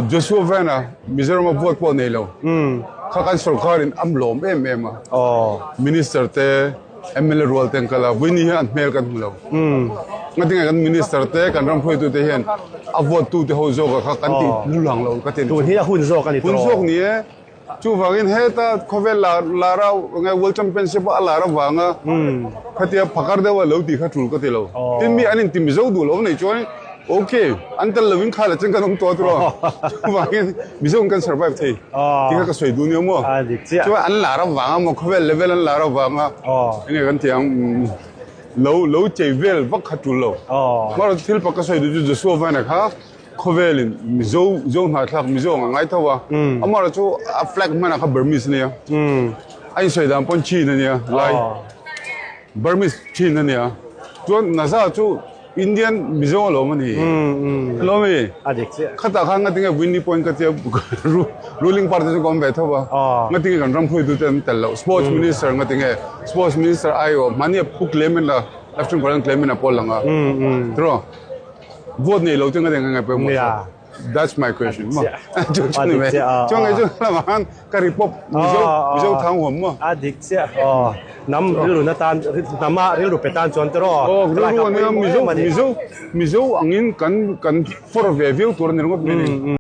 Joshua na Mizoram vote po nilo. Kakan sarkarin amlom minister te MLA role ten kala wini han mel kan mulo. Ngating kan minister te kan ram phoi tu te hen a vote tu te ho zo ka kan ti lulang lo ka ten. Tu hi hun zo kan ni hun zo ni chu wangin heta khovel la ra ngai world championship a la ra wanga khatia phakar dewa lo ti khatul ka te lo. Tin mi anin tim zo du lo nei choi okay, antal loving khala chen kan to tro. Wangin mi zo kan survive thei. Ti ka soi dunia mo. Chu an la ra wanga mo khovel level an la ra wanga. Ini kan tiang lo chei vel vak khatul lo. Mar thil pa ka soi du ju so va na kha khovelin mi zo na thak mi zo ngai thawa. Amara chu a flag mana kha Burmese ne ya. Ai soi dam pon chi ne ya lai. Burmese chi ne ya. Tu na za chu Indian mizo lo mani. Lo me. Khata khang ngatinga windy point ka ruling party chu kom betho ba. Ngatinga kan ram phoi du tem tel sports minister ngatinga sports minister ayo mani puk lemon la after koran claim na polanga. Tro. Vote nei lo tenga denga pe mo. That's my question. Anyway, chung ai chu la man kari pop mizo thang hom mo. Adiksia. Nam rilu na tan nama rilu petan chon tro. Mizo angin kan for review tur ni ngo